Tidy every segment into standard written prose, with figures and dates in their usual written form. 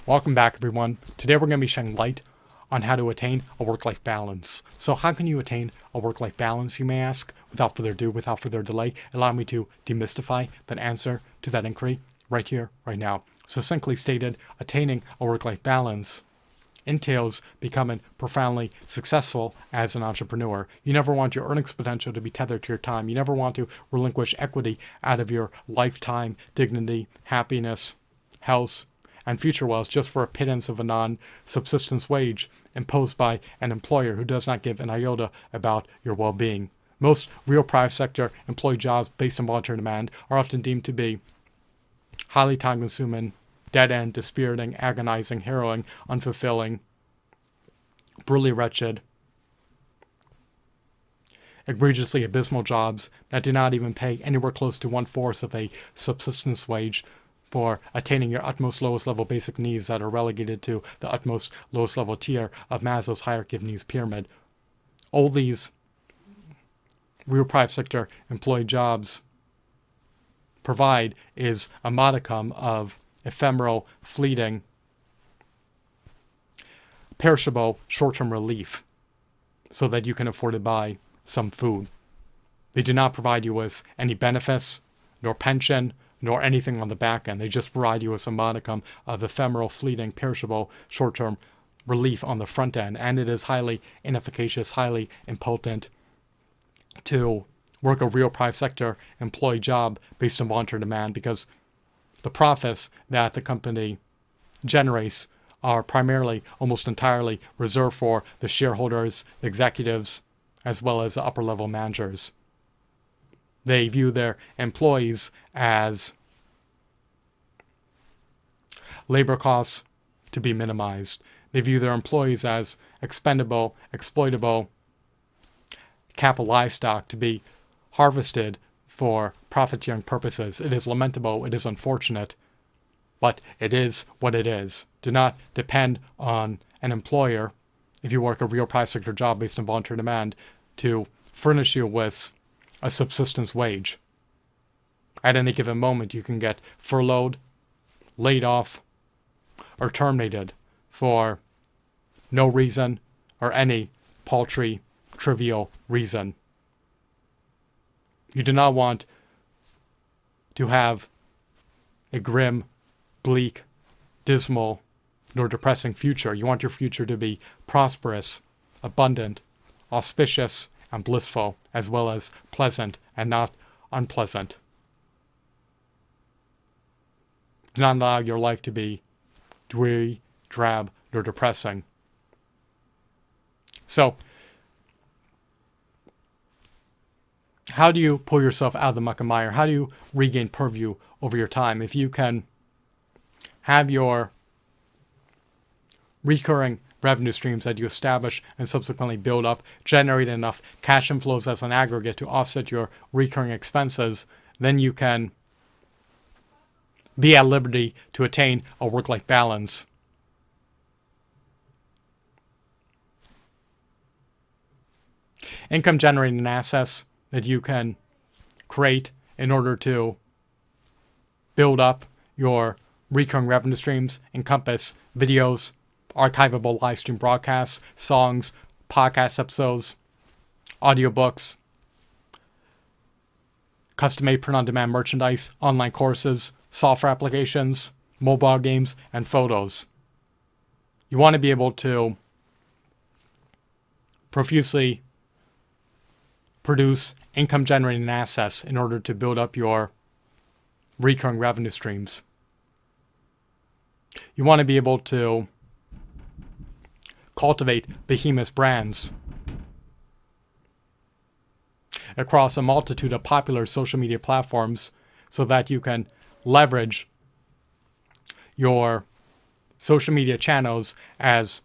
Welcome back, everyone. Today we're going to be shedding light on how to attain a work-life balance. So how can you attain a work-life balance, you may ask? Without further ado, without further delay, allow me to demystify that answer to that inquiry right here, right now. Succinctly stated, attaining a work-life balance entails becoming profoundly successful as an entrepreneur. You never want your earnings potential to be tethered to your time. You never want to relinquish equity out of your lifetime dignity, happiness, health, and future wealth just for a pittance of a non-subsistence wage imposed by an employer who does not give an iota about your well-being. Most real private sector employee jobs based on voluntary demand are often deemed to be highly time-consuming, dead-end, dispiriting, agonizing, harrowing, unfulfilling, brutally wretched, egregiously abysmal jobs that do not even pay anywhere close to 1/4 of a subsistence wage for attaining your utmost lowest level basic needs that are relegated to the utmost lowest level tier of Maslow's hierarchy of needs pyramid. All these real private sector employee jobs provide is a modicum of ephemeral, fleeting, perishable short-term relief so that you can afford to buy some food. They do not provide you with any benefits, nor pension, nor anything on the back end. They just provide you with a modicum of ephemeral, fleeting, perishable, short-term relief on the front end. And it is highly inefficacious, highly impotent to work a real private sector employee job based on voluntary demand, because the profits that the company generates are primarily, almost entirely, reserved for the shareholders, the executives, as well as the upper-level managers. They view their employees as labor costs to be minimized. They view their employees as expendable, exploitable capital livestock to be harvested for profiteering purposes. It is lamentable, it is unfortunate, but it is what it is. Do not depend on an employer, if you work a real private sector job based on voluntary demand, to furnish you with a subsistence wage. At any given moment, you can get furloughed, laid off, or terminated for no reason or any paltry, trivial reason. You do not want to have a grim, bleak, dismal, nor depressing future. You want your future to be prosperous, abundant, auspicious, and blissful, as well as pleasant and not unpleasant. Do not allow your life to be dreary, drab, nor depressing. So, how do you pull yourself out of the muck and mire? How do you regain purview over your time? If you can have your recurring revenue streams that you establish and subsequently build up generate enough cash inflows as an aggregate to offset your recurring expenses, then you can be at liberty to attain a work-life balance. Income generating assets that you can create in order to build up your recurring revenue streams encompass videos, archivable live stream broadcasts, songs, podcast episodes, audiobooks, custom-made print-on-demand merchandise, online courses, software applications, mobile games, and photos. You want to be able to profusely produce income-generating assets in order to build up your recurring revenue streams. You want to be able to cultivate behemoth brands across a multitude of popular social media platforms so that you can leverage your social media channels as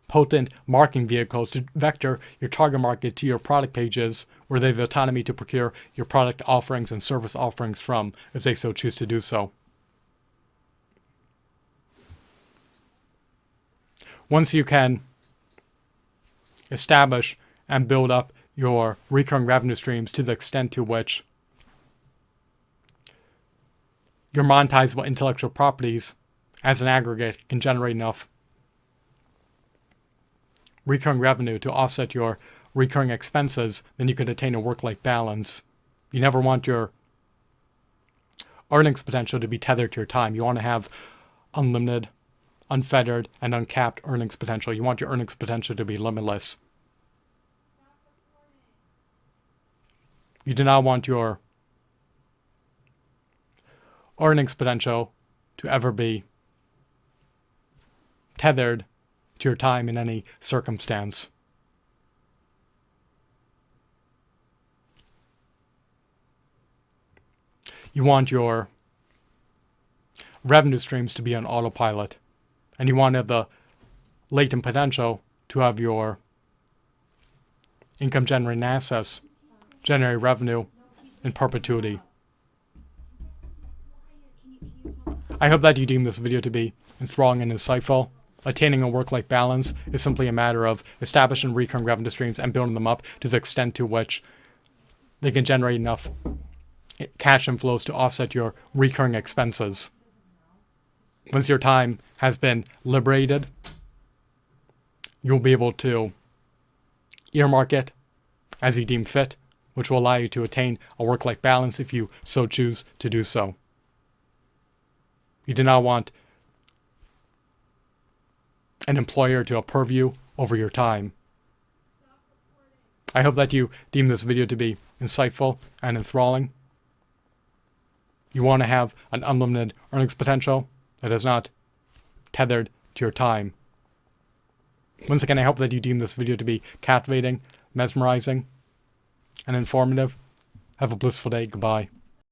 potent marketing vehicles to vector your target market to your product pages where they have the autonomy to procure your product offerings and service offerings from, if they so choose to do so. Once you can establish and build up your recurring revenue streams to the extent to which your monetizable intellectual properties as an aggregate can generate enough recurring revenue to offset your recurring expenses, then you could attain a work-life balance. You never want your earnings potential to be tethered to your time. You want to have unlimited, unfettered, and uncapped earnings potential. You want your earnings potential to be limitless. You do not want your earnings potential to ever be tethered to your time in any circumstance. You want your revenue streams to be on autopilot, and you want to have the latent potential to have your income generating assets generate revenue in perpetuity. I hope that you deem this video to be enthralling and insightful. Attaining a work-life balance is simply a matter of establishing recurring revenue streams and building them up to the extent to which they can generate enough cash inflows to offset your recurring expenses. Once your time has been liberated, you'll be able to earmark it as you deem fit, which will allow you to attain a work-life balance if you so choose to do so. You do not want an employer to have purview over your time. I hope that you deem this video to be insightful and enthralling. You want to have an unlimited earnings potential that is not tethered to your time. Once again, I hope that you deem this video to be captivating, mesmerizing, and informative. Have a blissful day. Goodbye.